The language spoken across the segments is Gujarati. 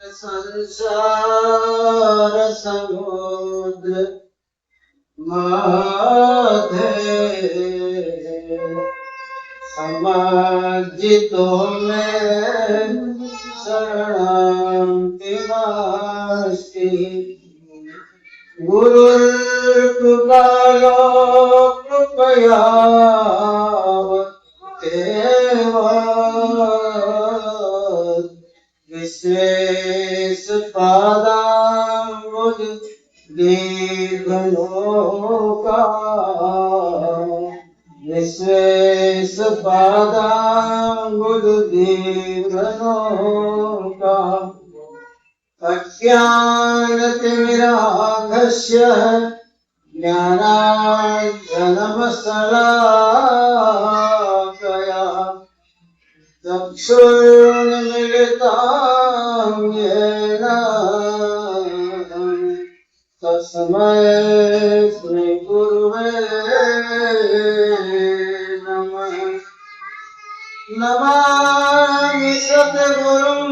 संसार समुद्र माधे समाजितो में शरणं नास्ति गुरुर्कृपालो कृपया विशेष पादांबुज दीर्घलोका विशेष पादांबुज दीर्घलोका अज्ञानतिमिरान्धस्य ज्ञानाञ्जनमशलाकया चक्षुर्मिलितं येन तस्मै श्रीगुरुवे नमः। नमामि सद्गुरुं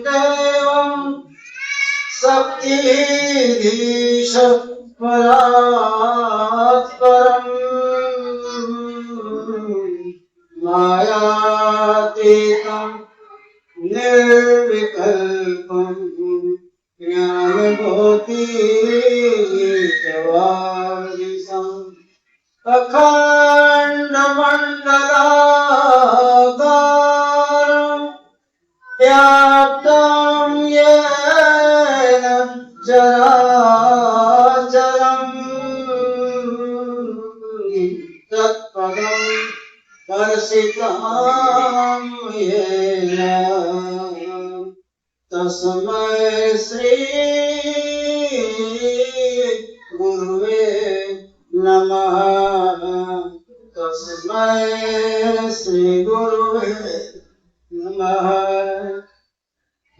देवं शक्तिधीश परात्परम् मायातीतं निर्विकल्पं ज्ञानज्योतिर्वागीशम् अखण्डमण्डलाकारं व्याप्तं येन चराचरम् तत्पदं दर्शितं येन तस्मै श्री गुरुवे नमः। तस्मै श्री गुरुवे नमः।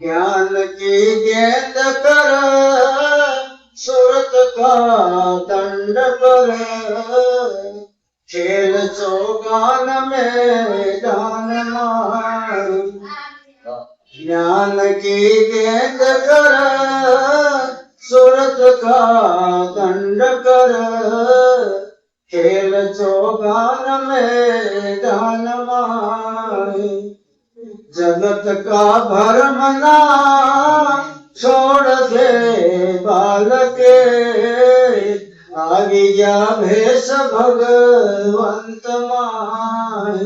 ज्ञान की गेंद कर सुरत का दंड कर खेल चौगान मैदान मार ज्ञान की गेंद कर सुरत का दंड कर खेल चौगान मैदान मार जगत का भरमना छोड़ दे बालके आगे जा भेष भगवंत माय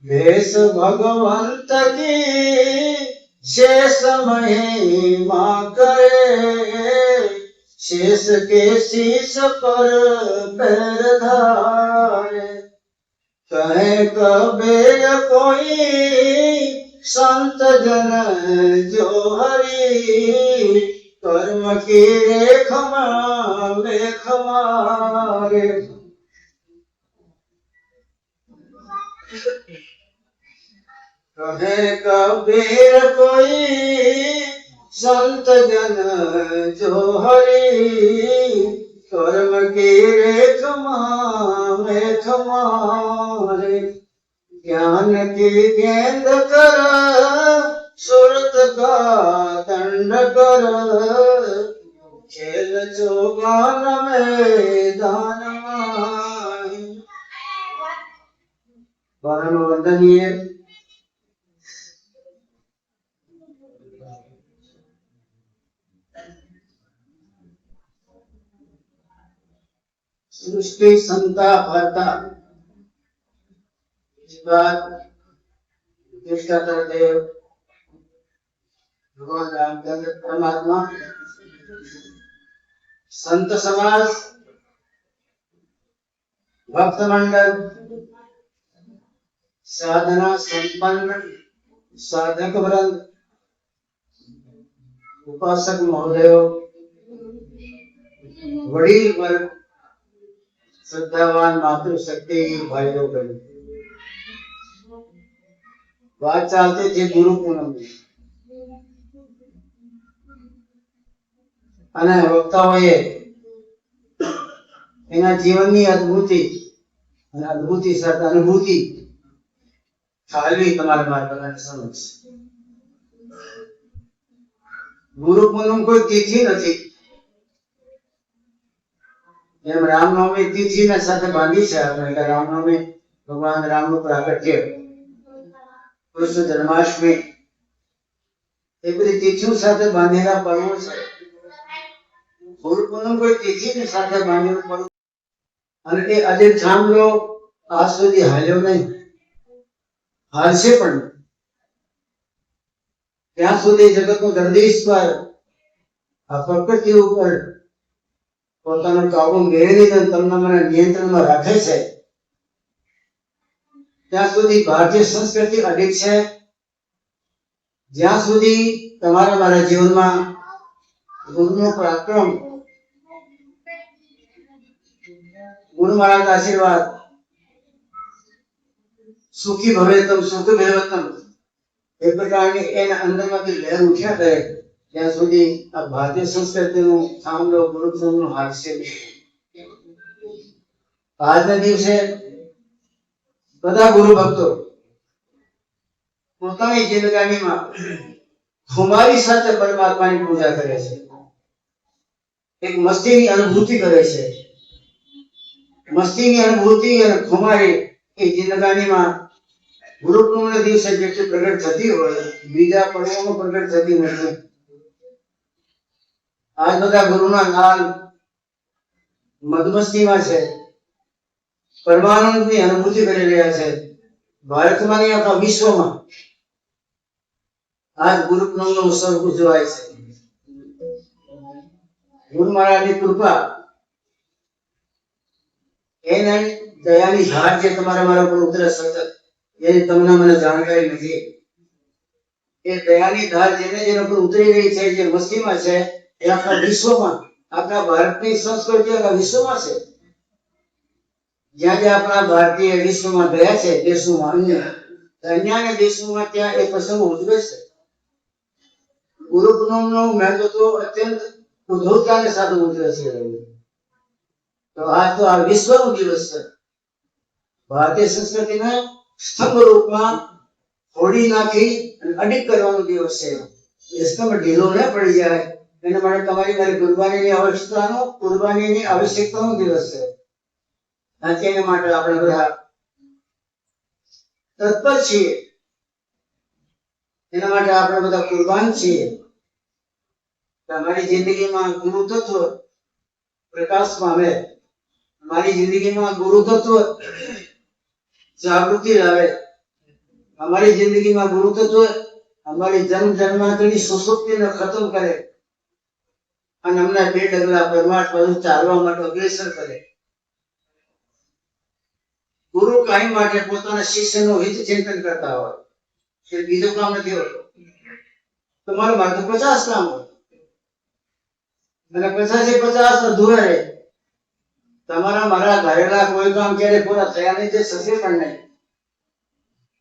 भेष भगवंत की शेष महिमा करे शेष के शीश पर पैर धारे कहे कबीर कोई संत जन जो हरि कर्म की रेख मेख मारे कहे कबीर कोई संत जन जो हरि कर्म की रेख मेख मारे ज्ञान की गेंद कर सुरत का दंड कर खेल चौगान मैदान माही। परम वंदनीय सृष्टि संता भरता देव भगवान रामचंद्र परमात्मा संत समाज भक्त मंडल साधना संपन्न साधक वृंद उपासक महोदय वडील वर्ग श्रद्धावान मातृशक्ति भाइयों बहनों વાત ચાલતી છે ગુરુ પૂનમની અને વક્તાઓએ એના જીવનની અદ્ભુતિ અને અદ્ભુતિ સાથે અનુભૂતિ ઠાલવી તમારા માર્ગદર્શન સમક્ષ ગુરુ પૂનમ કોઈ તિથિ નથી. એમ રામનવમી તિથિ ને સાથે બાંધી છે આપણે કે રામનવમી ભગવાન રામનું પ્રાગટ્ય, કૃષ્ણ જન્માષ્ટમી, એ બધી તિથિઓ સાથે બાંધેલા પર્વો છે. ગુરુ પૂનમ કોઈ તિથિની સાથે બાંધેલું પર્વ, અને એ આજે થાંભલો આજ સુધી હાલ્યો નહીં, હાલશે પણ ત્યાં સુધી જગતનું જગદીશ્વર આ પ્રકૃતિ ઉપર પોતાનો કાબુ મેળવીને તમને મને નિયંત્રણમાં રાખે છે, ત્યાં સુધી ભારતીય સંસ્કૃતિ અડિગ છે. જ્યાં સુધી તમારા મારા જીવનમાં ગુરુનો પરાક્રમ, ગુરુ મહારાજના આશીર્વાદ, સુખી ભવેતમ સુખ ભેવતમ, એ પ્રકારની એના અંદરમાંથી લહેર ઉઠ્યા કરે, ત્યાં સુધી આ ભારતીય સંસ્કૃતિનું થાંભલો ગુરુ પૂનમનો હાલશે. આજના દિવસે બધા ગુરુ ભક્તો પોતાની જિંદગીમાં ખુમારી સાથે પરમાત્માની પૂજા કરે છે, એક મસ્તીની અનુભૂતિ કરે છે. મસ્તીની અનુભૂતિ અને ખુમારી એ જિંદગીમાં ગુરુ પૂનમના દિવસે જેટલી પ્રગટ થતી હોય, બીજા પર્વોમાં પ્રગટ થતી નથી. આજ બધા ગુરુના નામ મદમસ્તીમાં છે, પરમાનંદની અનુભૂતિ કરી રહ્યા છે. ભારતમાં નહીં, આખા વિશ્વમાં આજ ગુરુ પૂનમનો ઉત્સવ ઉજવાય છે. ગુરુ મહારાજની કૃપા, એના દયાની ધાર જે તમારા મારા ઉપર ઉતરે સતત, એની તમને મને જાણકારી નથી. એ દયાની ધાર જેને જેના ઉપર ઉતરી રહી છે, જે મસ્તીમાં છે, એ આખા વિશ્વમાં, આપણા ભારતની સંસ્કૃતિ આખા વિશ્વમાં છે. જ્યાં જ્યાં આપણા ભારતીય વિશ્વમાં ગયા છે, દેશોમાં, અન્ય દેશોમાં, ત્યાં એ પ્રસંગ ઉજવે છે. ગુરુ પૂનમનું મહત્વ અત્યંત ઉદ્ધવતાની સાથે ઉજવે છે. તો આજ તો આ વિશ્વનો દિવસ છે. ભારતીય સંસ્કૃતિને સ્તંભ રૂપમાં ફોડી નાખી અને અડિગ કરવાનો દિવસ છે. એ સ્તંભ ઢીલો ન પડી જાય એના માટે તમારી મારી કુરબાનીની આવશ્યકતાનો દિવસ છે. એના માટે આપણે બધા તત્પર છીએ, એના માટે આપણે બધા કુરબાન છીએ. તમારી જિંદગીમાં ગુરુ તત્વ પ્રકાશ પામે, મારી જિંદગીમાં ગુરુ તત્વ જાગૃતિ લાવે, અમારી જિંદગીમાં ગુરુ તત્વ અમારી જન્મ જન્માંતરની સુસુપ્તિને ખતમ કરે અને અમને બે ડગલા પરમાત્મા ચાલવા માટે અગ્રેસર કરે. ગુરુ કાયમ માટે પોતાના શિષ્યનું હિત ચિંતન કરતા હોય, એ બીજું કામ નથી હોતું. તમારા માટે 50 કામ હોય અને 50 અધૂરા રહે. તમારા મારા ધારેલા કોઈ કામ ક્યારે પૂરા થયા નહીં, તે થશે પણ નહીં.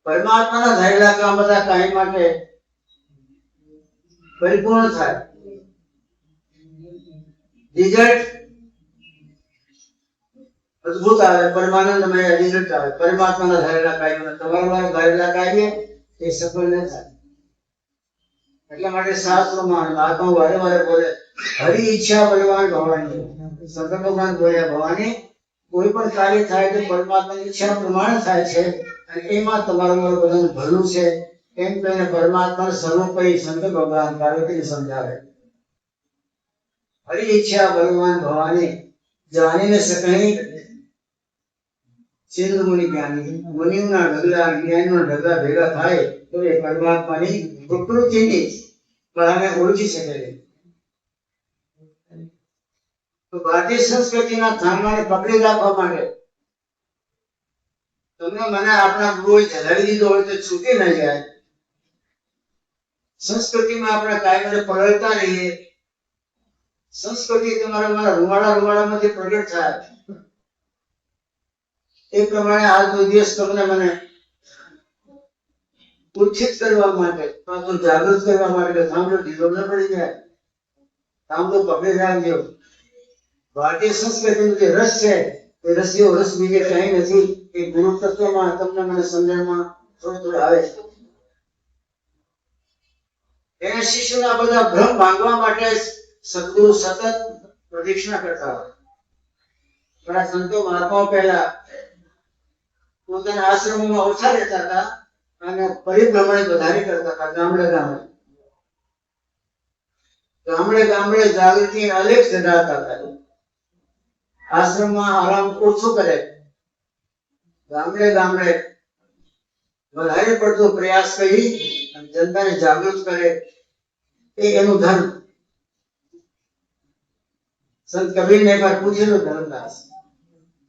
પરમાત્માના ધારેલા કામ બધા કાયમ માટે પરિપૂર્ણ થાય. રિઝલ્ટ અદ્ભુત આવે, પરમાનંદમય રિઝલ્ટ આવે. પરમાત્માના ધારેલા કાયમ, તમારા મારા ધારેલા કાર્ય એ સફળ ન થાય. એટલા માટે શાસ્ત્રોમાં મહાત્મા વારે વારે બોલે, હરિ ઈચ્છા બલવાન ભવાની. સંત ભગવાન બોલ્યા, ભવાની કોઈ પણ કાર્ય થાય તો પરમાત્માની ઈચ્છા પ્રમાણે થાય છે, અને એમાં તમારું મારું બધાનું ભલું છે. એમ કહીને પરમાત્માને સર્વોપરી સંત ભગવાન પાર્વતીને સમજાવે. હરિ ઈચ્છા ભગવાન ભવાની જાણીને સકણી સિંધુ મુનિ જ્ઞાની. મુનિઓના ઢગલા, જ્ઞાનીઓના ઢગલા ભેગા થાય તો એ પરમાત્માની પ્રકૃતિની બહાને ઓળખી શકે છે. તો ભારતીય સંસ્કૃતિના થાંભલાને પકડી રાખવા માટે તમને મને આપણા ગુરુએ જલાવી દીધો હોય તો છૂટી ન જાય. સંસ્કૃતિમાં આપણે કાયમ પલળતા રહીએ. સંસ્કૃતિ તમારા મારા રૂવાડામાંથી પ્રગટ થાય. એ પ્રમાણે આજનો દિવસ તમને મને ઉત્થિત કરવા માટે, જાગૃત કરવા માટે થાંભલો ઢીલો ન પડી જાય, થાંભલો પકડી રાખજો. ભારતીય સંસ્કૃતિનો જે રસ છે એ રસીઓ રસ બીજે કઈ નથી. એ ગુરુ તત્વમાં તમને મને સમજણમાં થોડું આવે છે. એને શિષ્યોના બધા ભ્રમ ભાંગવા માટે સદગુરુ સતત પ્રદક્ષિણા કરતા હોય. ઘણા સંતો મહાત્માઓ પહેલા પોતાના આશ્રમોમાં ઓછા રહેતા હતા અને પરિભ્રમણ વધારે કરતા હતા. ગામડે ગામડે જાગૃતિ અલેખ ધરાવતા હતા. આશ્રમમાં આરામ ઓછો કરે, ગામડે ગામડે વધારે પડતો પ્રયાસ કરી જનતાને જાગૃત કરે, એ એનું ધર્મ. સંત કબીરને એકવાર પૂછેલું ધર્મદાસ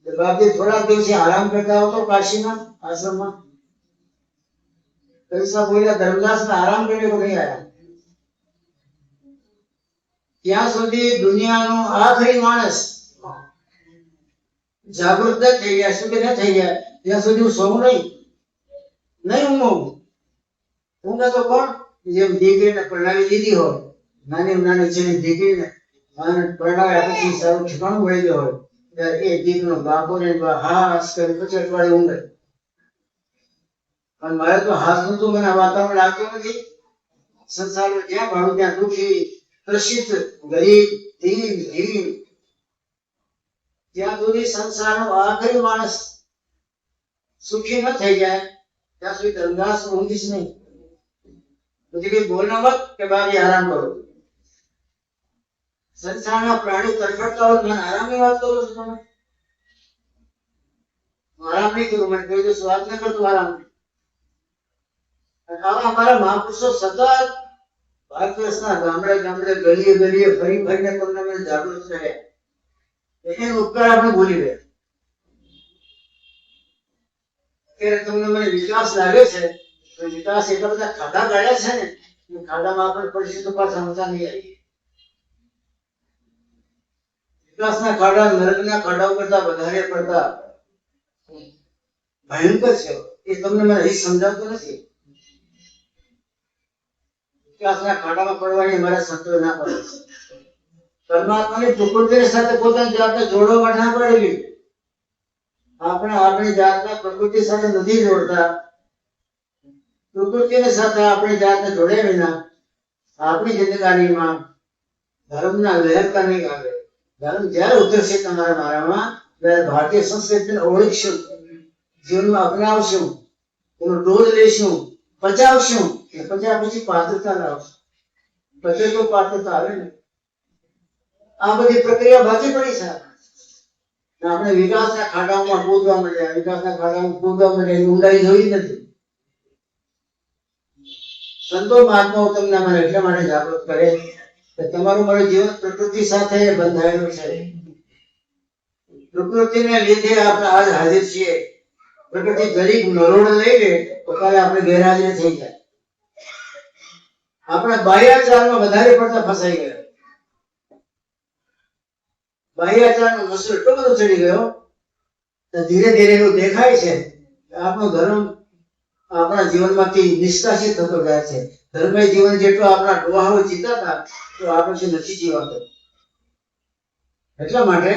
કે બાપજી થોડાક દિવસે આરામ કરતા હો તો કાશીમાં આશ્રમમાં. કવિસા બોલ્યા ધર્મદાસ ને આરામ કરને કો નહીં આયા. ત્યાં સુધી દુનિયાનો આખરી માણસ જાગૃત ન થઈ ગયા, શું કે ન થઈ ગયા, ત્યાં સુધી હું સોઉં નહીં ઊંઘું. ઊંઘે તો કોણ? જેમ દીકરીને પરણાવી દીધી હોય, નાની જેવી દીકરીને પરણાવ્યા પછી સારું ઠેકાણું મળી ગયું હોય, ત્યારે એ દીકરીનો બાપોને હાસ કરી પછી અઠવાડિયે ઊંઘે. પણ મારે તો હાસનું તો મને વાતાવરણ લાગતું નથી. સંસારમાં જ્યાં ભાડું ત્યાં દુઃખી, પ્રસિદ્ધ, ગરીબ, ધીન, જ્યાં સુધી સંસારનો આખરી માણસ સુખી ન થઈ જાય ત્યાં સુધી ધર્મદાસ ઊંઘીશ નહીં. પછી કઈ બોલના મત કે બારી આરામ કરો. સંસારના પ્રાણી તરફડતા હોય મને આરામની વાત કરો છો તમે? આરામ નહીં કરું, મને કોઈ દિવસ વાત ન કરતું આરામ. અમારા મહાપુરુષો સતત ભારત વર્ષના ગામડે ગામડે ગલીએ ગલીએ ફરી ફરીને તમને મને જાગૃત રહે. એને ઉપકાર આપણે ભૂલી ગયા. અત્યારે તમને મને વિકાસ લાગે છે, વિકાસ એટલા બધા ખાડા ગાળ્યા છે ને, ખાડામાં આપણે પડશે તો પાછા મજા નહીં આવી. વિકાસના ખાડા નરકના ખાડાઓ કરતા વધારે પડતા ભયંકર છે. એ તમને મને હજી સમજાવતું નથી. વિકાસના ખાડામાં પડવાની મારા સંતો ના પડે. પરમાત્માની પ્રકૃતિ સાથે પોતાની જાતને જોડવા માટે ના પડેલી. આપણે આપણી જાતને પ્રકૃતિ સાથે નથી જોડતા. પ્રકૃતિની સાથે આપણી જાતને જોડે વિના આપણી જિંદગાનીમાં ધર્મના લહેરતા નહીં આવે. ધર્મ જ્યારે ઉતરશે તમારા મારામાં ત્યારે ભારતીય સંસ્કૃતિને ઓળખશું, જીવનમાં અપનાવશું, એનો ડોઝ લઈશું, પચાવશું, પચાવ પછી પાત્રતા લાવશું. પછી તો પાત્રતા આવે ને. આ બધી પ્રક્રિયા બાકી પડી છે. આપણે વિકાસના ખાડાઓમાં કૂદવા મળ્યા, ઊંડાઈ જોઈ નથી. સંતો મહાત્માઓ તમને મને એટલા માટે જાગૃત કરે કે તમારું મારું જીવન પ્રકૃતિ સાથે બંધાયેલું છે. પ્રકૃતિને લીધે આપણે આજ હાજર છીએ. પ્રકૃતિ ગરીબ નરોડ લઈ લે તો કાલે આપણે ગેરહાજર થઈ જાય. આપણે બાહ્યાચારમાં વધારે પડતા ફસાઈ ગયા. બાહ્યાચારનો નશો એટલો બધો ચડી ગયો ધીરે ધીરે એવું દેખાય છે કે આપણો ધર્મ આપણા જીવનમાંથી નિષ્કાસિત થતો જાય છે. ધર્મય જીવન જેટલો આપણા ડોહાઓ જીતા હતા તો આપણે નથી જીવાતો. એટલા માટે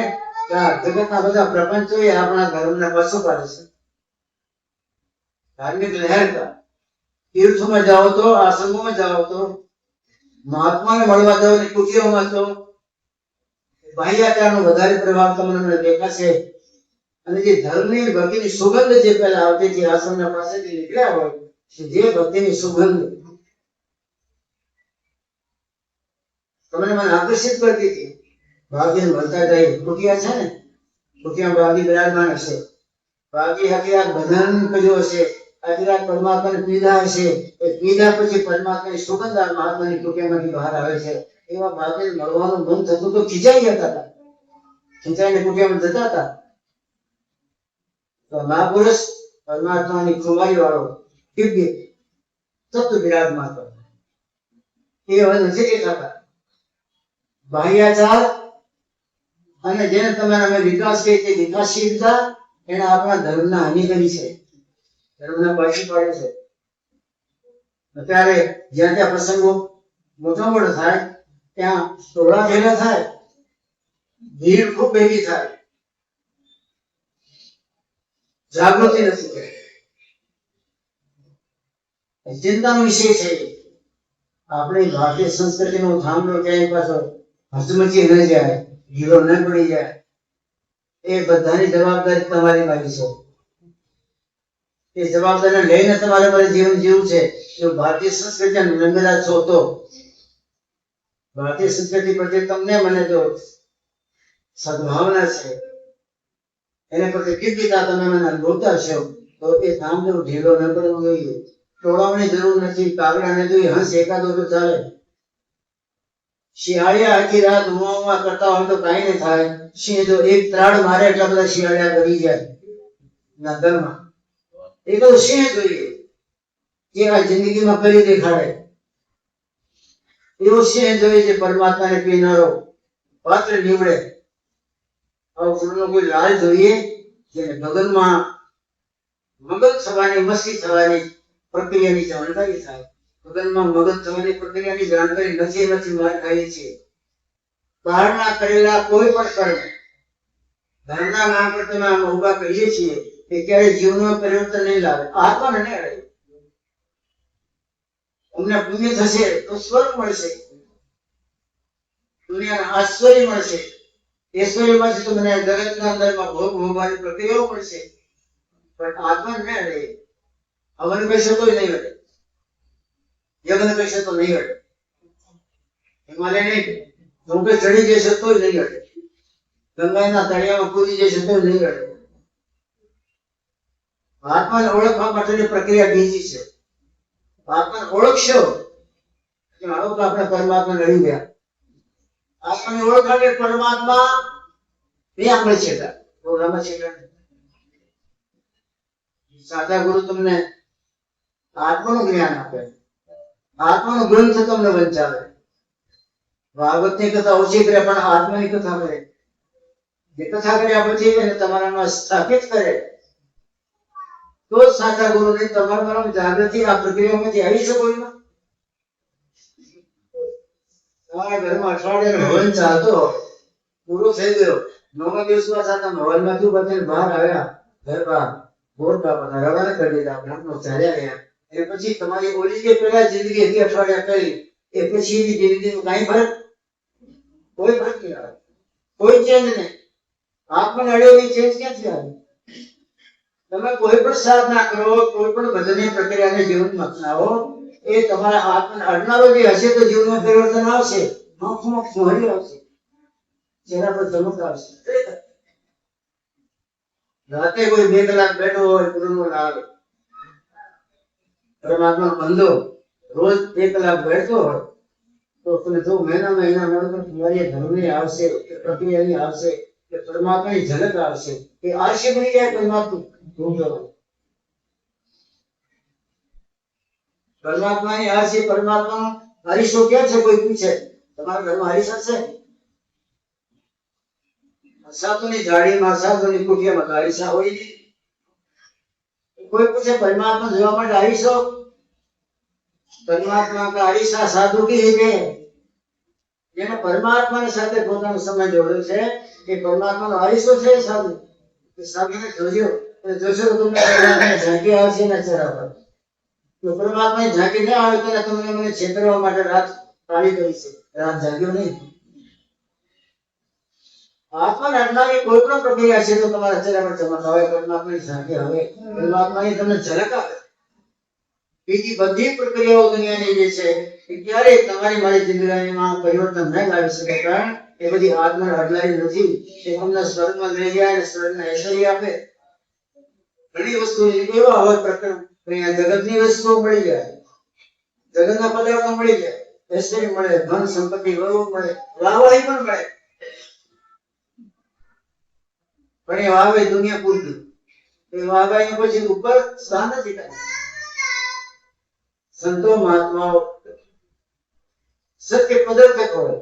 જગતના બધા પ્રપંચો એ આપણા ધર્મને પાછો પાડે છે. ધાર્મિક લહેરતા તીર્થોમાં જાઓ તો, આશ્રમોમાં જાઓ તો, મહાત્માને મળવા જાઓ ને કુટીરોમાં તો બાહ્યાચારનો વધારે પ્રભાવ તમને દેખાશે. અને જે ધર્મની ભક્તિની સુગંધ જે પહેલા આવતી હતી આશ્રમના પાસેથી નીકળ્યા હોય, જે ભક્તિની સુગંધ તમને મને આકર્ષિત કરતી હતી. ભાગીને મળતા જાય કુટિયા છે ને, કુટિયા ભાગી બિરાજમાન હશે. ભાગી હકીકત બંધન કર્યું હશે, હકીકત પરમાત્માને પીધા હશે. એ પીધા પછી પરમાત્માની સુગંધ આ મહાત્માની કુટિયામાંથી બહાર આવે છે. એવા ભાગીને મળવાનું મન થતું તો ખીચાઈ જતા હતા, ખીચાઈને કુટિયામાં જતા હતા. તો મહાપુરુષ પરમાત્માની કુમારી વાળો દિવ્ય તત્વ બિરાજમાન હતો. એ હવે નથી દેખાતા. બાહ્યાચાર અને જેને તમારે અમે વિકાસ કહીએ તે વિકાસશીલતા એને આપણા ધર્મના હાનિ કરી છે, ધર્મના પાછી પાડે છે. અત્યારે જ્યાં ત્યાં પ્રસંગો મોટા મોટા થાય ત્યાં ટોળા ભેગા થાય, ભીડ ખૂબ ભેગી થાય, જાગૃતિ નથી. ચિંતાનો વિષય છે. આપણી ભારતીય સંસ્કૃતિનો થાંભલો ક્યાંય પાછો હચમચી ન જાય, ઢીલો ન પડી જાય, એ બધાની જવાબદારી તમારી મારી છે. એ જવાબદારી લઈને તમારે મારે જીવન જીવવું છે. જો ભારતીય સંસ્કૃતિના નંગરા છો તો ભારતીય સંસ્કૃતિ પ્રત્યે તમને મને જો સદભાવના છે, એને પ્રત્યે કીર્તિતા તમે મને અનુભવતા છો, તો એ થાંભલો ઢીલો ન પડવો જોઈએ. તોડવાની જરૂર નથી. કાગડાને જોઈએ હંસ એકાદો તો ચાલે. શિયાળિયા આખી રાત ઉમા કરતા હોય તો કઈ નહીં થાય. સિંહ જો એક ત્રાડ મારે એટલા બધા શિયાળિયા કરી જાય નગરમાં. એ તો સિંહ જોઈએ કે આ જિંદગીમાં કરી દેખાડે. એવો સિંહ જોઈએ જે પરમાત્માને પીનારો પાત્ર નીવડે. આવો ગુરુનો કોઈ લાલ જોઈએ જેને ગગનમાં મગજ થવાની, મસ્તી થવાની પ્રક્રિયાની જાણકારી થાય. ગગનમાં મગજ થવાની પ્રક્રિયાની જાણકારી નથી માર ખાઈએ છીએ. બહારના કરેલા કોઈ પણ કર્મ ધર્મના નામ પર તમે આમ ઉભા કહીએ છીએ એ ક્યારેય જીવનમાં પરિવર્તન નહીં લાવે. આત્માને નહીં અડે. અમને પુણ્ય થશે તો સ્વર્ગ મળશે, દુનિયાના આશ્ચર્ય મળશે, ઐશ્વર્યમાંથી તો મને જગતના અંદરમાં ભોગ ભોગવાની પ્રક્રિયાઓ મળશે, પણ આત્માને નહીં અડે. હવન કહેશે તો નહીં અડે, યજ્ઞ કહેશે તો નહીં અડે, હિમાલય નહીં ધોકે ચડી જશે તો નહીં અડે, ગંગાના તળિયામાં કૂદી જશે તો નહીં અડે. આત્માને ઓળખવા માટેની પ્રક્રિયા બીજી છે. આત્માને ઓળખશો કે આપણે પરમાત્માને અડી ગયા. આત્માને ઓળખાવે પરમાત્મા બે આંગળ છેટા, લાંબા છેટા. સાચા ગુરુ તમને આત્માનું જ્ઞાન આપે, આત્માનો ગ્રંથ તમને વંચાવે. ભાગવતની કથા ઓછી કરે પણ આત્માની કથા કરે. જે કથા કર્યા પછી એને તમારામાં સ્થાપિત કરે તો જ સાચા ગુરુની તમારામાં જાગૃતિ આ પ્રક્રિયામાંથી આવી શકો. તમારા ઘરમાં અઠવાડિયાનો હવન ચાલતો પૂરો થઈ ગયો, 9મા દિવસમાં સાતા હવનમાંથી બધાને બહાર આવ્યા, ઘર બહાર બોર બાપાના રવાના કરી દીધા, બ્રાહ્મણો ચાલ્યા ગયા. એ પછી તમારી ઓલી જે પેલા જિંદગી હતી અઠવાડિયા કરી એ પછીની જિંદગીનું કાંઈ ફરક? કોઈ ફરક નહીં આવે, કોઈ ચેન્જ નહીં. આત્માને અડેલી ચેન્જ ક્યાંથી આવે? તમે કોઈ પણ સાધના કરો, કોઈ પણ ભજનની પ્રક્રિયાને જીવનમાં અપનાવો, એ તમારા આત્માને અડનારો જે હશે તો જીવનમાં પરિવર્તન આવશે, આંખમાં ખુમારી આવશે, ચહેરા પર ચમક આવશે. રાતે કોઈ 2 કલાક બેઠો હોય ગુરુનો લાભ, પરમાત્મા બંધો રોજ 2 કલાક બેઠતો હોય તો તમે જો મહિનામાં એના મન તમારી ધર્મની આવશે, પ્રક્રિયાની આવશે, કે પરમાત્માની ઝલક આવશે, કે આશી બની જાય પરમાત્મા. પરમાત્માની આશી, પરમાત્મા હરીશો ક્યાં છે? કોઈ પૂછે તમારા ઘરમાં હરીશા છે? સાધુની જાડીમાં, સાધુની કુટિયામાં હરીશા હોય નહીં. કોઈ પૂછે પરમાત્મા જોવા માટે હરીશો? परमात्मा का हरीशा साधु की है જેને પરમાત્માની સાથે પોતાનો સમય જોડ્યો છે એ પરમાત્માનો હરીશો છે. સાધુ કે સાધુને જોજો અને જોશો તો તમને પરમાત્માની ઝાંકી આવશે ને ચહેરા પર. જો પરમાત્માની ઝાંકી ન આવે તો તમને મને છેતરવા માટે રાત કાઢી કરી છે, રાત જાગ્યો નહીં. આત્માને અડનારી કોઈ પણ પ્રક્રિયા છે તો તમારા ચહેરા પર ચમક આવે, પરમાત્માની ઝાંકી આવે, પરમાત્માની તમને ઝલક આવે. બીજી બધી પ્રક્રિયાઓ દુનિયાની જે છે એ ક્યારેય તમારી મારી જિંદગીમાં પરિવર્તન ન લાવી શકે, કારણ એ બધી આત્માને અડલાઈ નથી. એ તમને સ્વર્ગમાં લઈ જાય અને સ્વર્ગના ઐશ્વર્ય આપે. ઘણી વસ્તુ એવા હોય પ્રકરણ અહીંયા જગતની વસ્તુઓ મળી જાય, જગતના પદાર્થો મળી જાય, ઐશ્વર્ય મળે, ધન સંપત્તિ વળવું મળે, વાહવાહી પણ મળે, પણ એ વાહવાહી દુનિયા પૂરતી. એ વાહવાહી પછી ઉપર સ્થાન નથી થાય. સંતો મહાત્માઓ સત્ય પ્રદર્શક હોય,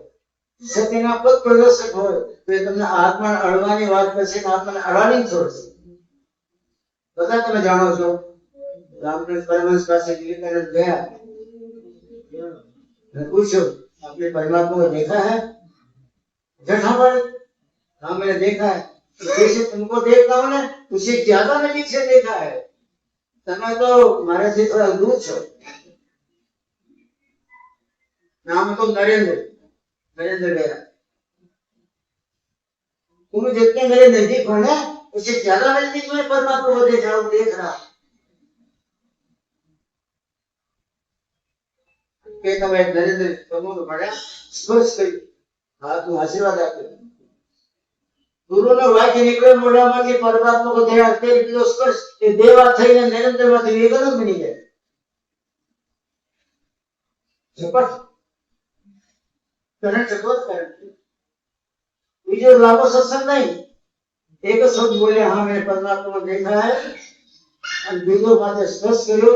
સત્યના પદ પ્રદર્શક હોય તો એ તમને આત્માને અડવાની વાત કરશે, આત્માને અડવાની છોડશે. બધા તમે જાણો છો રામકૃષ્ણ પરમહંસ પાસે વિવેકાનંદ ગયા અને પૂછ્યું आपने परमात्मा को देखा है? जठा पड़े हाँ मैंने देखा है. जैसे तुमको देखता हूं ना उसे ज्यादा नजीक से देखा है. તમે તો મારાથી થોડા દૂર છો. नाम तो नरेंद्र, नरेंद्र गया। तुम जितने मेरे नजदीक हो ना, उससे ज्यादा नजदीक में परमात्मा को देख रहा કે તમે નરેન્દ્ર પ્રભુ મળ્યા સ્પર્શ કરી હાથનું આશીર્વાદ આપ્યો ગુરુનો વાક્ય નીકળે મોઢામાંથી પરમાત્મા કો દેહ અત્યારે કીધો સ્પર્શ એ બે વાત થઈને નરેન્દ્રમાંથી એક જ બની જાય ઝપટ કરંટ ઝપટ કરંટ બીજો લાંબો સત્સંગ નહીં એક જ શબ્દ બોલે હા મેં પરમાત્મા को देखा है અને બીજો માથે સ્પર્શ કર્યો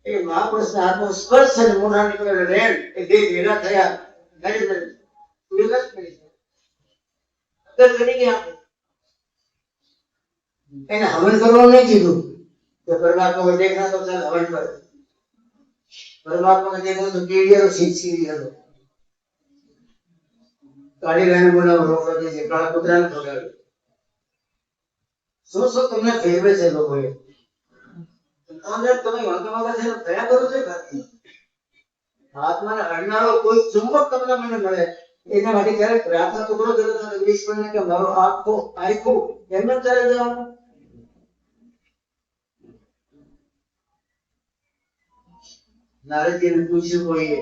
એ મહાપુરુષના હાથનો સ્પર્શ અને મોઢા નીકળેલો રેણ એ બે ભેગા થયા નરેન્દ્ર વિગત કરી અગર કરી ગયા એને હવન કરવાનું નહીં કીધું કે પરમાત્મા को देखना तो चल हवन कर परमात्मा को देखो तो कीड़िया सीधी હતો કાળી ગાયને બોલાવો રોકડો દેજે કાળા કૂતરાને ખવડાવ્યો શું તમને ફેરવે છે લોકોએ અંદર તમે વાંકામાં છે દયા કરો છો ઘરથી આત્માને હરનારો કોઈ ચુંબક તમને મને મળે એના માટે ક્યારેક રાતનો ટુકડો કર્યો તો ઇંગ્લિશ પણ કે મારો આખો એમને ચાલે જવાનું નારદજીને પૂછ્યું કોઈએ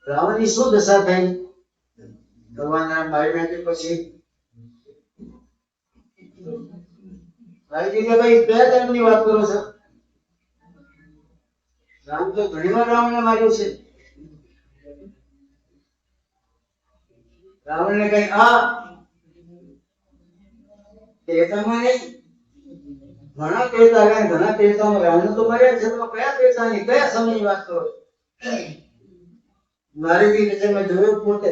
રાવણની શું દશા થઈ ભગવાનના મારી નાખ્યા પછી ભાઈજી કે ભાઈ કયા ધર્મની વાત કરો છો રામ તો ઘણીવાર રાવણને માર્યો છે રાવણને કઈ આ તેતામાં નહીં ઘણા તેતા ગયા ઘણા તેતામાં રાવણ તો માર્યા છે તો કયા તેતાની કયા સમયની વાત કરો મારી રીતે મેં જોયું પોતે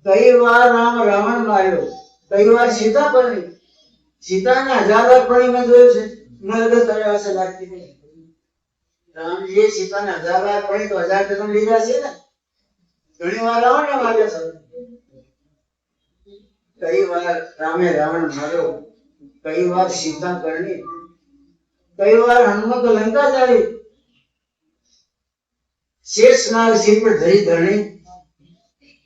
કઈ વાર રાવણ માર્યો કઈ વાર સીતા પરણી સીતાને 1000 વાર પરણી મેં જોયું છે નરક કર્યા હશે લાગતી નહીં રામજીએ સીતાને 1000 વાર પરણી તો 1000 જન્મ લીધા છે ને ઘણી વાર રાવણને માર્યો છે કઈ વાર રામે રાવણ માર્યો કઈ વાર સીતા પરણી કઈ વાર હનુમંત લંકા ચાલી शेषनाग सिर पर धरी धरणी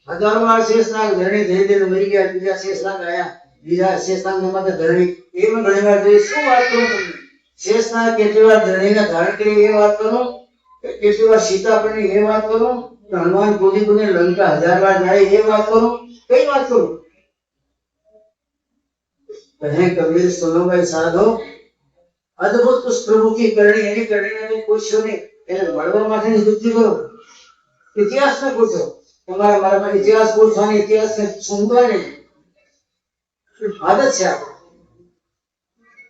1000 बार शेषनाग धरणी धीरे धीरे मरी गया बीजा शेषनाग आया बीजा शेषनाग ने माथे धरणी એ મેં ઘણી વાર જોઈ શું વાત કરું તમને शेषनाग કેટલી વાર ધરણીને ધારણ કરી એ વાત કરું કેટલી વાર સીતા પરણી એ વાત કરું હનુમાન કૂદી કૂદી લંકા 1000 વાર જાય એ વાત કરું કઈ વાત કરું કહે કબીર સુનો ભાઈ સાધો અદ્ભુત ઉસ પ્રભુ की करनी એની કરણીને તો પૂછ્યો નહીં એને મળવા માટેની વૃત્તિ કરો ઇતિહાસને પૂછો તમારે મારા ઇતિહાસ પૂછવાની ઇતિહાસને સુનવાની આદત છે આપણે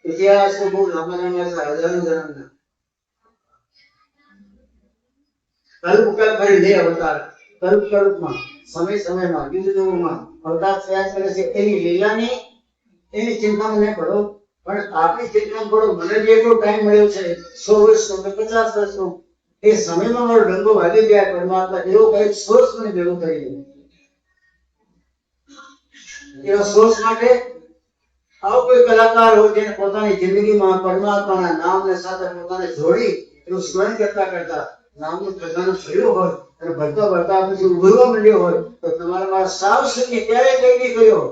ઇતિહાસ તો બહુ લાંબા લાંબા હજારો જન્મના કલ્પ કરી લે અવતાર કલ્પમાં સમય સમયમાં યુગમાં અવતાર થયા કરે છે એની લીલાની એની ચિંતામાં નહીં પડો પણ આપણી ચિંતામાં પડો મને જે એટલો ટાઈમ મળ્યો છે 100 વર્ષનો કે 50 વર્ષનો એ સમયમાં મારો ડંગો વાગી ગયા પરમાત્મા એવો કઈ સોર્સ મને ભેગો કરી દે એવા સોર્સ માટે આવો કોઈ કલાકાર હોય જેને પોતાની જિંદગીમાં પરમાત્માના નામને સાથે પોતાને જોડી એનું સ્મરણ કરતા કરતા નામનું ખજાનો થયો હોય અને ભરતા ભરતા પછી ઉભરવા માંડ્યો હોય તો તમારા મારા સાવ સુધી ક્યારેય કઈ નહીં કર્યો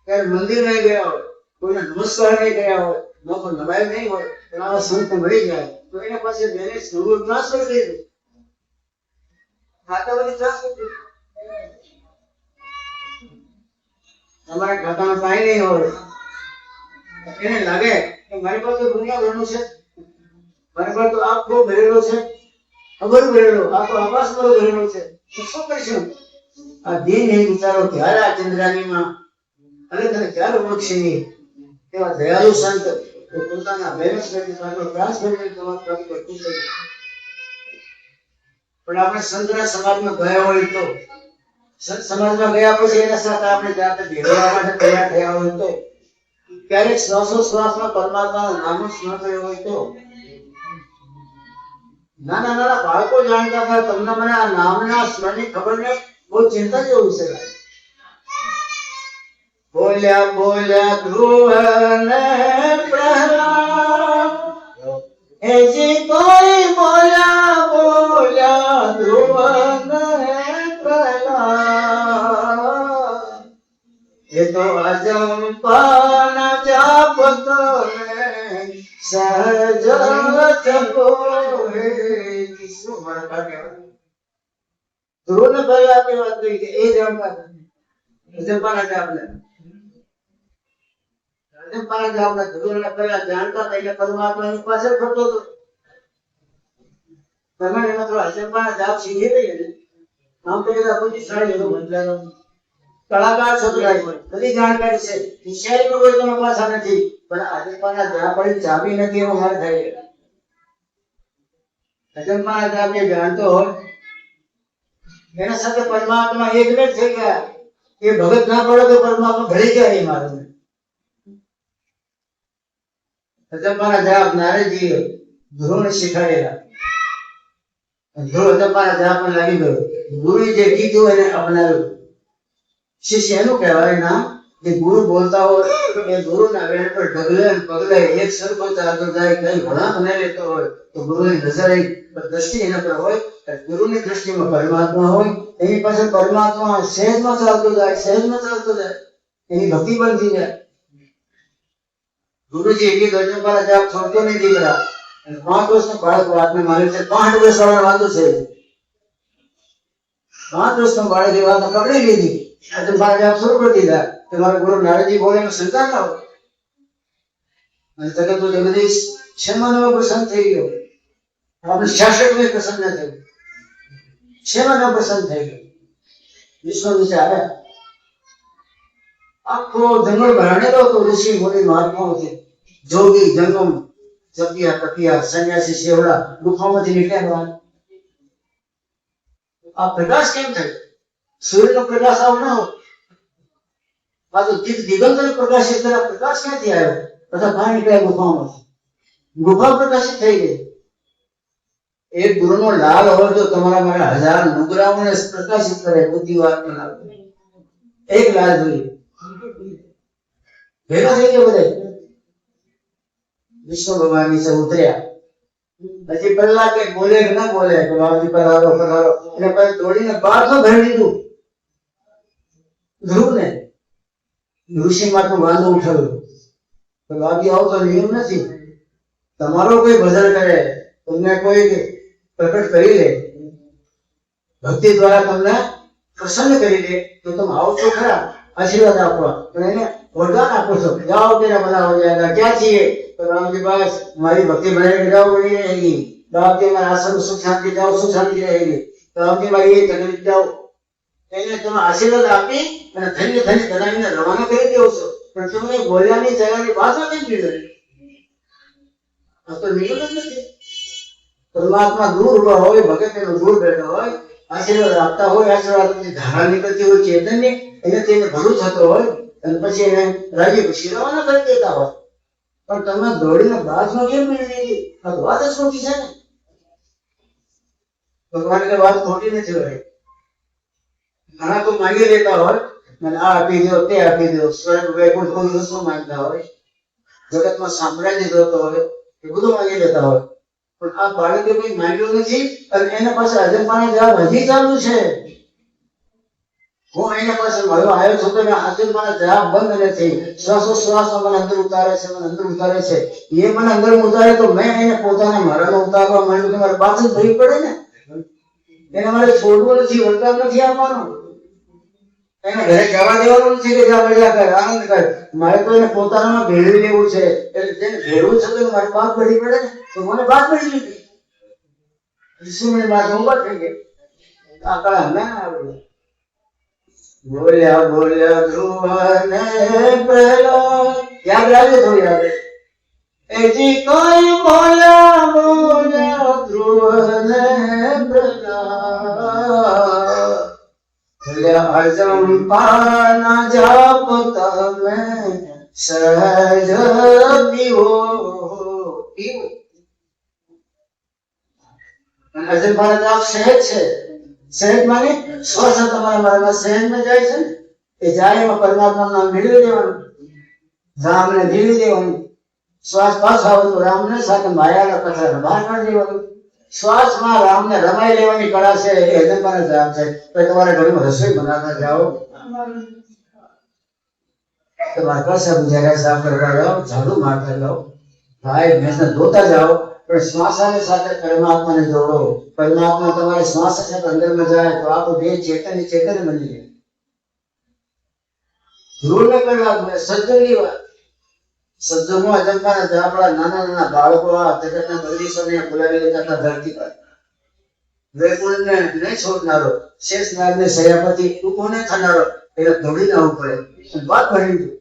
ત્યારે મંદિર નહીં ગયા હોય કોઈને નમસ્કાર નહીં કર્યા હોય નોખો નવાય નહીં હોય પણ આવા સંત મળી જાય તો એના પાસે બેલેન્સ નવું ટ્રાન્સફર કરી દે ખાતામાંથી ટ્રાન્સફર કરી તમારા ખાતામાં કાંઈ નહીં હોય એને લાગે કે મારી પાસે દુનિયા ભરનું છે મારી પાસે તો આખો ભરેલો છે ખબર ભરેલો આખો આકાશ મારો ભરેલો છે તો શું કરીશું આ દિન એ વિચારો ક્યારે આ ચંદ્રાનીમાં અને તને ક્યારે ઓળખશે નહીં એવા દયાળુ સંત પોતાના બેલેન્સ કરી ટ્રાન્સફર કરી તમારા પ્રાપ્ત કરતું છે પણ આપણે સંતના સમાજમાં ગયા હોય તો સંત સમાજમાં ગયા પછી એના સાથે આપણે જાતે ભેળવવા માટે તૈયાર થયા હોય તો ક્યારેક શ્વાસોશ્વાસમાં પરમાત્માનું નામ સ્મરણ કર્યું હોય તો નાના નાના બાળકો જાણતા હતા તમને મને આ નામના સ્મરણની ખબર ને બહુ ચિંતા જેવું છે બોલ્યા બોલ્યા ધ્રુવ ને પ્રહલાદ એ જે કોઈ અજંપાના જાપ તમે સહજ જપો હે. શું મારા કહેવાય ધ્રુવને પહેલા કે વાત કરી કે એ જાણતા અજંપાના જાપને અજંપાના જાપને ધ્રુવને પહેલા જાણતા હતા એટલે પરમાત્માની પાસે ફરતો હતો. તમે એમાં થોડા અજંપાના જાપ શીખી લઈએ ને આમ તો બધા બુદ્ધિશાળી લોકો બદલાનો કલાકાર છોકરાય હોય બધી જાણકારી છે વિષયનો કોઈ તમે પાછા નથી પણ અજંપાના જાપ પડી ચાવી નથી એવો મારે થાય. અજંપાના જાપ એ જાણતો હોય એના સાથે પરમાત્મા એક જ થઈ ગયા. એ ભગત ના પડે તો પરમાત્મા ભળી જાય એ મારું. અજંપાના જાપ નારદજીએ ધ્રુવને શીખવાડેલા. ધ્રુવ અજંપાના જાપમાં લાગી ગયો. ગુરુએ જે કીધું એને અપનાવ્યું. શિષ્ય એનું કહેવાય નામ જે ગુરુ બોલતા હોય એ ગુરુના વેણ પર ઢગલે પગલે એક સરખો ચાલતો જાય કઈ ઘણા બને લેતો હોય તો ગુરુની નજર દ્રષ્ટિ એના પર હોય. ગુરુની દ્રષ્ટિમાં પરમાત્મા હોય એની પાસે પરમાત્મા સહેજમાં ચાલતો જાય એની ભક્તિ બનતી જાય. ગુરુજી એક અજંપાના જાપ છોડતો નહીં દીકરા. 5 વર્ષનો બાળક વાતને માને છે. 5 વર્ષ વાતો છે. 5 વર્ષનો બાળક એ વાતને પકડી લીધી. અજંપાના જાપ શરૂ કરી દીધા કે મારા ગુરુ નારદજી બોલે એમાં શંકા ના હોય. અને જગત જગદીશ શેમાનો પ્રસન્ન થઈ ગયો. આપણે શાસક ને પ્રસન્ન થયું. શેમાનો પ્રસન્ન થઈ ગયો. વિશ્વ વિશે આવ્યા. આખો જંગલ ભરાણેલો હતો ઋષિ મુનિ મહાત્માઓથી. જોગી જંગમ જપિયા તપિયા સંન્યાસી સેવડા ગુફામાંથી નીકળ્યા. આ પ્રકાશ કેમ થયો? સૂર્યનો પ્રકાશ આવ ના હોય. પાછો દિગંતનો પ્રકાશ એટલે પ્રકાશ ક્યાંથી આવ્યો? બધા બહાર નીકળ્યા ગુફામાંથી. ગુફા પ્રકાશિત થઈ ગઈ. એક ગુરુનો લાલ હોય તો તમારા મારા 1000 નુગરાઓને પ્રકાશિત કરે. બુદ્ધિવાદ બનાવે. એક લાલ જોઈએ ભેગા થઈ ગયા બધા. વિષ્ણુ ભગવાન નીચે ઉતર્યા. પછી પહેલા કે બોલે કે ના બોલે કે બાબજી પધારો પધારો એટલે પછી દોડીને બાથમાં ભરી દીધું ધ્રુવને. ઋષિ માથું વાંધો ઉઠાવ્યું તો બાબજી આવો તો નિયમ નથી. તમારો કોઈ ભજન કરે તમને કોઈ પ્રકટ કરી લે ભક્તિ દ્વારા તમને પ્રસન્ન કરી લે તો તમે આવો છો ખરા આશીર્વાદ આપવા પણ એને વરદાન આપો છો જાઓ તેરા ભલા હો જાયગા. ક્યાં છીએ તો રામજી બસ મારી ભક્તિ બનાવી જાઓ બની रहेगी. રામજી મારા આશ્રમ સુખ શાંતિ જાઓ સુખ શાંતિ रहेगी. રામજી મારી એ તકલીફ જાઓ એને તમે આશીર્વાદ આપી અને ધન્ય ધન્ય બનાવીને રવાના કરી દેવો છો. પણ તમે બોલ્યાની જગાની ભાષા કેમ પીડે? આ તો નિયમ જ નથી. પરમાત્મા દૂર ઉભા હોય ભગત એનો દૂર બેઠો હોય આશીર્વાદ આપતા હોય આશીર્વાદની ધારા નીકળતી હોય ચેતનની એને તેને ભલું થતો હોય અને પછી એને રાજી ખુશી રવાના કરી દેતા હોય. પણ તમે દોડીને બાજમાં કેમ મેળવી દીધી? આ તો વાત જ ખોટી છે ને. ભગવાન કે વાત ખોટી નથી હોય. ઘણા તો માંગી લેતા હોય અને આ આપી દો તે આપી દો સ્વર્ગ વૈકુંઠ કોઈ વસ્તુ માંગતા હોય જગતમાં સામ્રાજ્ય જોતો હોય એ બધું માંગી લેતા હોય. પણ આ બાળકે કોઈ માંગ્યું નથી અને એના પાસે અજંપાના જાપ હજી ચાલુ છે. હું એના પાસે મળવા આવ્યો છું કે અજંપાના જાપ બંધ નથી. શ્વાસોશ્વાસમાં મને અંદર ઉતારે છે એ મને અંદર ઉતારે તો મેં એને પોતાના મારામાં ઉતારવા માંડ્યું કે મારે પાછળ ભરી પડે ને. એને મારે છોડવું નથી વરદાન નથી આપવાનું. એને ઘરે જવા દેવાનું નથી કે જા મજા કર આનંદ કર. મારે તો એને પોતાનામાં ભેળવી લેવું છે. એટલે જેને ભેળવું છે તો મારે પાક ભરી પડે ને તો મને પાક ભરી લીધી. 20 મિનિટ બાદ ઉભા થઈ ગયા. આ કળા ના આવડે. બોલ્યા બોલ્યા ધ્રુવને પહેલા યાદ રાખજો થોડી યાદ એજી કોઈ બોલ્યા બોલ્યા ધ્રુવને પહેલા અજંપાના જાપ તમે સહજ પીવો પીવો. અજંપાના જાપ સહેજ છે. સહેજ માને શ્વાસ તમારા મારામાં સહેજમાં જાય છે ને એ જાય એમાં પરમાત્માનું નામ મેળવી દેવાનું રામને મેળવી દેવાનું. શ્વાસ પાસ આવે તો રામને સાથે માયાના કથા બહાર કાઢી દેવાનું. શ્વાસમાં રામને રમાઈ લેવાની કળા છે એ અજંપાના જાપ છે. તો તમારા ઘરમાં રસોઈ બનાવતા જાઓ તમારા કસબ જરા સાફ કરવા જાઓ, ઝાડુ મારતા જાઓ, ગાય ભેંસને ધોતા જાઓ, પણ શ્વાસાની સાથે પરમાત્માને જોડો. પરમાત્મા તમારે શ્વાસ સાથે અંદરમાં જાય તો આપણું દેહ ચેતન બની જાય. ધ્રુવ ન કરવા સજ્જનની વાત. સજ્જનમાં અજંપાના આપણા નાના નાના બાળકો આ જગતના બગડીશોને બોલાવી લેતા હતા ધરતી પર. વૈકુંઠને નહીં છોડનારો, શેષ નાગને સયાપતિ કોને થનારો, એને દોડીને આવવું પડે. વાત ભરી દીધું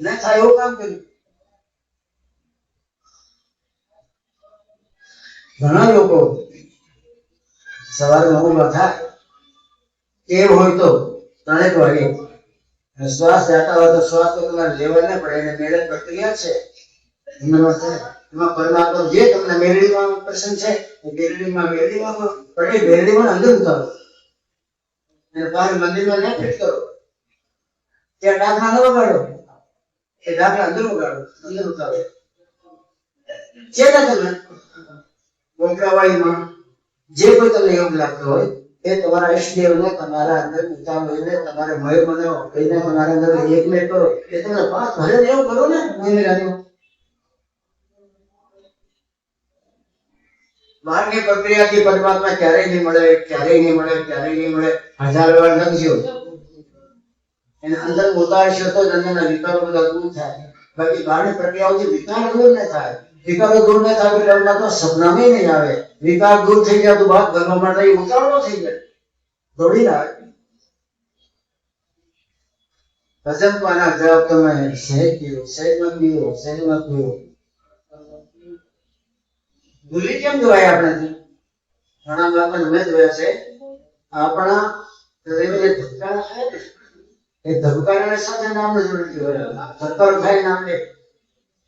ન થાય એવું કામ કર્યું. ઘણા લોકો સવારે ઊંઘમાં થાય ટેવ હોય તો 3 વાગે શ્વાસ જાતા હોય તો શ્વાસ તો તમારે લેવા ના પડે. એને મેળે પ્રક્રિયા છે. એમાં પરમાત્મા જે તમને મેળવીમાં પસંદ છે એ મેળવીમાં પડે, મેળવીમાં અંદર ઉતારો અને બહાર મંદિરમાં ના ફિટ કરો. ત્યાં દાખલા ન વગાડો, એ દાખલા અંદર વગાડો, અંદર ઉતારો. ચેતા તમે ગોમરાવાળીમાં જે કોઈ તમને યોગ લાગતો હોય એ તમારા ઈષ્ટદેવને તમારા અંદર ઉતારીને તમારે મય બનાવો, એને તમારા અંદર એકમે કરો. એ તમે 5 ભરે એવું કરો ને નિરાદીમાં. બહારની પ્રક્રિયાથી પરમાત્મા ક્યારેય નહીં મળે, ક્યારેય નહીં મળે, ક્યારેય નહીં મળે. 1000 વાર લખજો, એને અંદર ઉતારશો તો અંદરના વિકારો બધા દૂર થાય. બાકી બહારની પ્રક્રિયાઓથી વિકાર દૂર ન થાય. વિકારો દૂર ન થાય તો પરમાત્મા સપનામાં નહીં આવે. વિકાર દૂર થઈ જાય તો બાદ ઘરમાં રહી ઉતાવળો થઈ જાય, દોડી ના આવે. ભજનપાના જવાબ તમે સહેજ પીવો, સહેજમાં પીવો, સહેજમાં પીવો. ભૂલી કેમ જોવાય આપણે? ઘણા બાપા મેં જોયા છે આપણા હૃદયમાં જે ધબકારા થાય ને એ ધબકારાને સાથે નામ જોડતી હોય. ધબકારો થાય નામ લે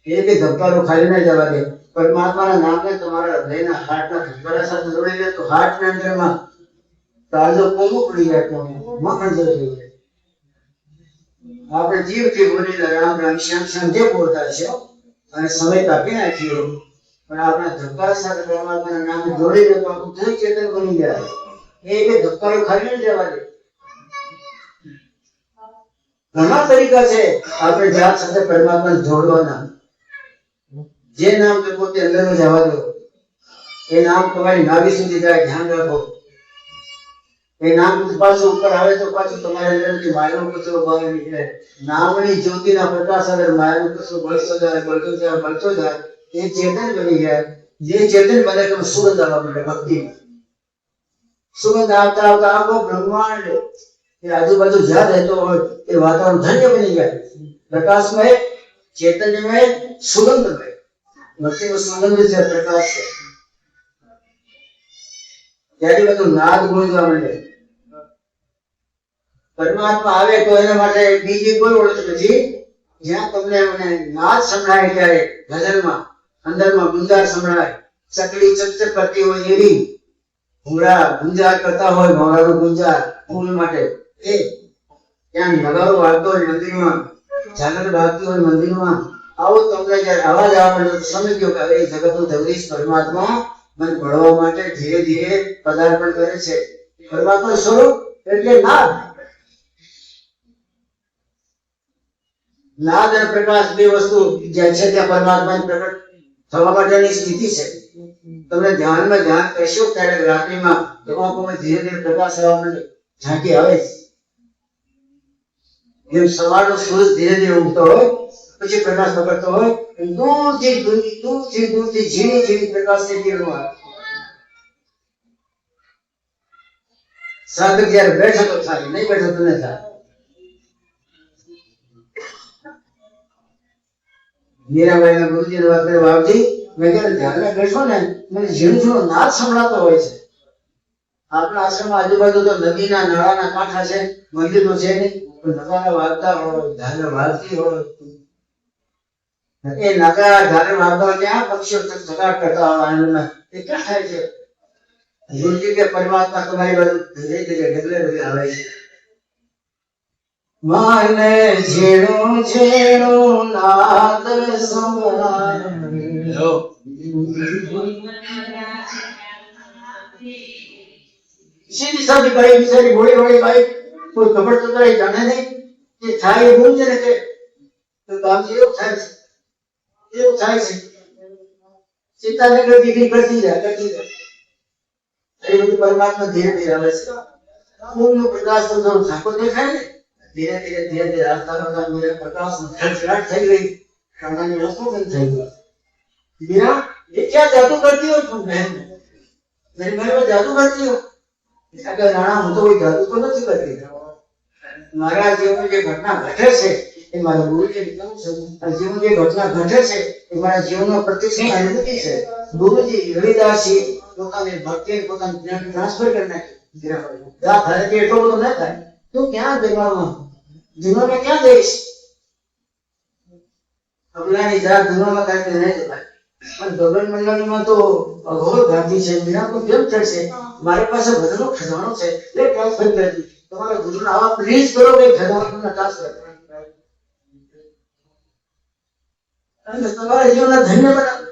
એ કે ધબકારો ખાલી ના જવા દે. પરમાત્માના નામને તમારા હૃદયના હાર્ટના ધબકારા સાથે જોડી લે તો હાર્ટના અંદરમાં તાજો કોમો પડી જાય, તો મખણ થઈ જાય. આપણે જીવથી બોલીને રામ રામ શ્યામ શ્યામ જે બોલતા છે અને સમય કાપી નાખીએ, પણ આપણા ધબકારા સાથે પરમાત્માના નામ જોડી લે તો આપણું ધન ચેતન બની જાય. એ કે ધબકારો ખાલી ન જવા દે. ઘણા તરીકા છે આપણે જાત સાથે પરમાત્માને જોડવાના. જે નામ તો પોતે અંદરનો જવા દો, એ નામ તમારી નાભી સુધી જાય, ધ્યાન રાખો. એ નામ પાછું ઉપર આવે તો પાછું તમારી અંદરથી માયાનો કચરો બહાર નીકળે. નામની જ્યોતિના પ્રકાશ આગળ માયાનો કચરો બળતો જાય, બળતો જાય, બળતો જાય, એ ચેતન બની જાય. જે ચેતન બને તો સુગંધ આવવા માંડે. ભક્તિ સુગંધ આવતા આવતા આખો બ્રહ્માંડ એ આજુબાજુ જ્યાં રહેતો હોય એ વાતાવરણ ધન્ય બની જાય. પ્રકાશમય, ચૈતન્યમય, સુગંધમય. ભક્તિનો સુગંધ છે, પ્રકાશ છે. ત્યારે બધું નાદ ગુંજવા માંડે. પરમાત્મા આવે તો એના માટે બીજી કોઈ ઓળખ નથી. જ્યાં તમને નાદ સંભળાય ત્યારે ગઝલમાં અંદરમાં ગુંજાર સંભળાય. ચકલી ચકચક કરતી હોય એવી ભૂરા ગુંજાર કરતા હોય, ભોળાનું ગુંજાર ફૂલ માટે એ ત્યાં નગારો વાગતો હોય મંદિરમાં, ઝાલર વાગતી હોય મંદિરમાં. આવો તમને જયારે અવાજ આવવા માંડે સમજો કે એ જગતનો જગદીશ પરમાત્મા મને ભળવા માટે ધીરે ધીરે પદાર્પણ કરે છે. પરમાત્મા સ્વરૂપ એટલે નાદ. નાદ અને પ્રકાશ બે વસ્તુ જ્યાં છે ત્યાં પરમાત્માની પ્રગટ થવા માટેની સ્થિતિ છે. તમે ધ્યાનમાં ધ્યાન કરશો ત્યારે રાત્રિમાં આંખોમાં ધીરે ધીરે પ્રકાશ આવવા માંડે, ઝાંકી આવે. જેમ સવારનો સૂરજ ધીરે ધીરે ઉગતો હોય પછી પ્રકાશ પકડતો હોય, દૂરથી ઝીણી ઝીણી પ્રકાશની કિરણો આવે. સાધક જયારે બેઠો તો થાય, નહીં બેઠો તો ન થાય. મીરાબાઈના ગુરુજીની વાત કરી વાવજી, મેં જયારે ધ્યાનમાં બેઠો ને મને ઝીણો ઝીણો નાદ સંભળાતો હોય છે. આપણા આશ્રમમાં આજુબાજુ તો નદીના નાળાના કાંઠા છે, મંદિરો છે નહીં, પણ નગારા વાગતા હોય, ઝાલર વાગતી હોય. એ નગારા ઝાલર વાગતા હોય ત્યાં પક્ષીઓ ચકચકાટ કરતા હોય આનંદમાં. એ ક્યાં થાય છે? ગુરુજી કે પરમાત્મા તમારી બાજુ ધીરે ધીરે ઢગલે ઢગલે આવે છે. મને ઝીણો ઝીણો નાદ સંભળાયો. સીધી સાદી બાઈ, બિચારી ભોળી ભોળી બાઈ, કોઈ ખબર તો કઈ જાણે નહીં. એ થાય એ ગુંજે ને કે તો કામથી એવું થાય છે ચિંતાને કરતી જાય એ બધું પરમાત્મા ધીરે ધીરે આવે છે મૂળનો પ્રકાશ તો થોડો ઝાંકો દેખાય ને ધીરે ધીરે રાસ્તામાં પ્રકાશ ખડખડાટ થઈ ગઈ કાનાની રસ્તો બંધ થઈ ગયો मीरा ये क्या जादू करती हो तुम बहन मेरी बहन में जादू करती हो अगर राणा હું તો કોઈ જાદુ તો નથી કરતી મારા જીવનમાં જે ઘટના ઘટે છે એ મારા ગુરુજી કહ્યું છે જીવન જે ઘટના ઘટે છે એ મારા જીવનનો પ્રતિષ્ઠિત અનુભૂતિ છે ગુરુજી રવિદાસજી પોતાની ભક્તિ પોતાનું જ્ઞાન ટ્રાન્સફર કરી નાખ્યું જા ભારતીય એટલો બધો ન થાય તું ક્યાં જીવનમાં ક્યાં જઈશ અબલાની જા દુનિયામાં કાંઈ નહીં જવાય પણ ગગન મંડળમાં તો અઘોર ગાંધી છે મીરા તો કેમ ચડશે મારી પાસે બધનો ખજાનો છે લે ટ્રાન્સફર કરી દી તમારા ગુરુને આવા પ્લીઝ કરો કે ખજાનો ટ્રાન્સફર અને તમારા જીવનના ધન્ય બનાવો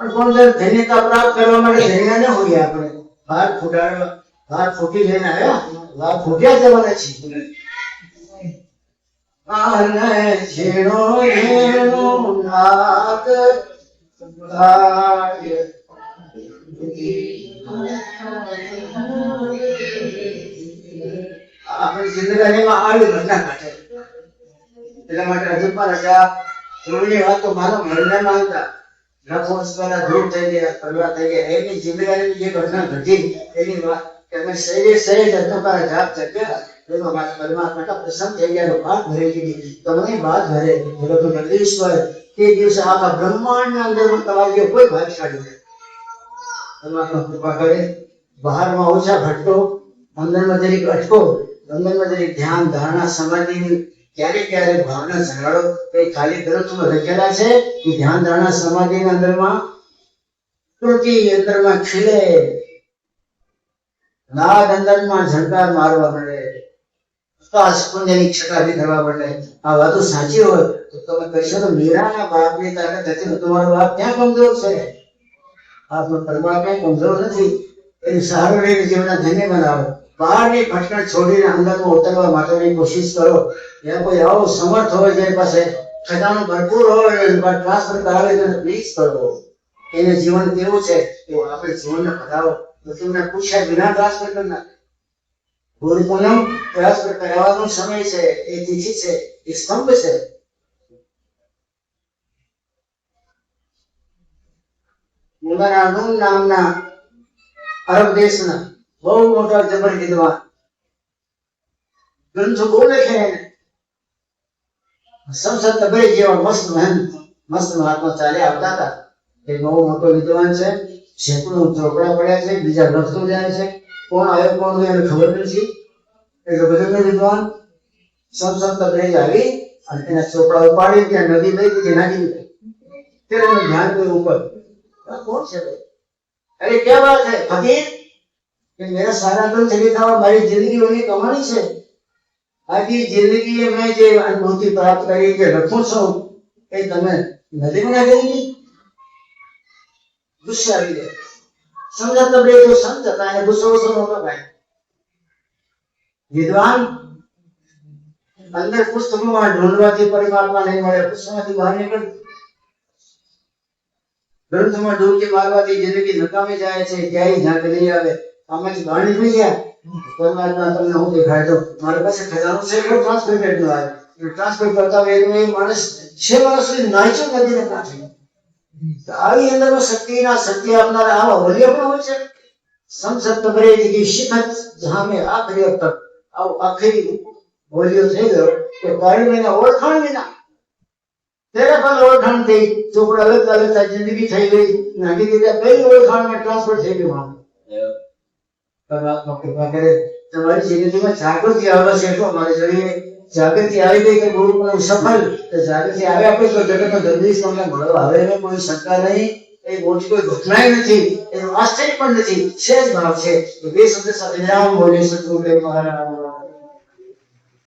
પણ કોણ ધન્યતા પ્રાપ્ત કરવા માટે ધન્ય ન હોઈએ આપણે બહાર ફૂટી લઈને આવ્યા બહાર ફૂટ્યા જવાના છીએ આને ઝીણો ઝીણો નાદ ગાય આપણી જિંદગીમાં આવી ઘટના ઘટે એટલા માટે અજુબા રાજા ધ્રુવની વાત તો મારો મરને માંગતા નખોસવાના ધ્રુવ થઈ ગયા પરવા થઈ ગયા એની જિંદગીની જે ઘટના ઘટી એની વાત કે અમે સહેજ અજુબા જાપ ચક્યા એનો વાત પરમાત્મા કા પ્રસન્ન થઈ ગયા વાત ભરી દીધી તમને વાત ભરે બોલો તો જગદીશ્વર તે દિવસે આખા બ્રહ્માંડના અંદર તમારી કોઈ ભાગશાળી નથી પરમાત્મા કૃપા કરે બહારમાં ઓછા ભટકો અંદરમાં જરીક અટકો અંદરમાં જરીક ધ્યાન ધારણા સમાધિની ક્યારે ભાવના જગાડો એ ખાલી ગ્રંથમાં લખેલા છે કે ધ્યાન ધારણા સમાધિની અંદરમાં તૂટી અંદરમાં ખીલે નાદ અંદરમાં ઝંકાર મારવા મળે આકાશ પુણ્યની છટાવી કરવા મળે આ વાતો સાચી હોય તો તમે કહેશો તો મીરાના બાપની તાકાત હતી તો તમારો બાપ ક્યાં કમજોર છે આપનો પરમાત્મા કમજોર નથી એની સહારો લઈને જીવનના ધન્ય બનાવો બહારની ભટકણ છોડીને અંદરમાં ઉતરવા માટેની કોશિશ કરો ત્યાં કોઈ આવો સમર્થ હોય જેની પાસે ખજાનો ભરપૂર હોય ટ્રાન્સફર કરાવે તો પ્લીઝ કરો એને જીવન કેવું છે એવું આપણે જીવનને બતાવો તો તમને પૂછ્યા વિના ટ્રાન્સફર કરી નાખે ગુરુ પૂનમ ટ્રાન્સફર કરાવવાનો સમય છે એ તિથિ છે એ સ્તંભ છે મુલાનાનું નામના અરબ દેશના બહુ મોટા જબર વિદ્વાન ગ્રંથો બહુ લખે સંસદ તબરે જેવા મસ્ત મહાત્મા ચાલે આવતા હતા એ બહુ મોટો વિદ્વાન છે સેંકડો ચોપડા પડ્યા છે બીજા ગ્રંથો જાય છે કોણ આવ્યો કોણ એને ખબર નથી એટલે બધું વિદ્વાન સંસદ તબરે આવી અને એના ચોપડા ઉપાડી ત્યાં નદી લઈ દીધી નાખી દીધી તેનું ધ્યાન કર્યું ઉપર कौन से भाई अरे क्या बात है फकीर कि मेरा सारा ग्रंथ लिखा हुआ मेरी जिंदगी होनी कमानी है आखिर जिंदगी में जो अनुभूति प्राप्त करी के रखूं છું એ તમે નદી માં નાખી ગુસ્સો આવી ગયો સમજાતા બે તો સમજાતા અને ગુસ્સો નહોતો ભાઈ વિદ્વાન અંદર પુસ્તકોમાં ઢૂંઢવાથી પરમાત્મા નહીં મળે પુસ્તકમાંથી બહાર નીકળ ગ્રંથમાં ડૂબકી મારવાથી જિંદગી નકામી જાય છે ક્યાંય ઝાંક નહીં આવે આમાંથી બહાર નીકળી ગયા પરમાત્મા તમને હું દેખાય તો મારી પાસે ખજાનો છે એટલો ટ્રાન્સફર કેટલો આવે ટ્રાન્સફર કરતા હોય એ માણસ છે માણસ નાચ્યો નદીને કાંઠે આવી અંદરમાં શક્તિના શક્તિ આપનારા આવા વલીઓ પણ હોય છે સંસદ તબરેજી કી શિખત જહાં મેં આખરી અબ તક આખરી વલીઓ થઈ ગયો કે કારણ વિના ઓળખાણ વિના तेरा पर ओळखाण થઈ ચોપડા લખતા લખતા જિંદગી થઈ ગઈ નાખી દીધા કઈ ઓળખાણમાં ટ્રાન્સફર થઈ ગયું આમ પરમાત્મા કૃપા કરે તમારી જિંદગીમાં જાગૃતિ આવે છે તો અમારે જોઈએ જાગૃતિ આવી ગઈ કે ગુરુ પણ સફળ તો જાગૃતિ આવે આપણે તો જગતનો જગદીશ તમને મળો હવે એમાં કોઈ શંકા નહીં એ મોટી કોઈ ઘટના નથી એનું આશ્ચર્ય પણ નથી સહેજ ભાવ છે તો બે શબ્દ સાથે રામ બોલે સતગુરુ મહારાજ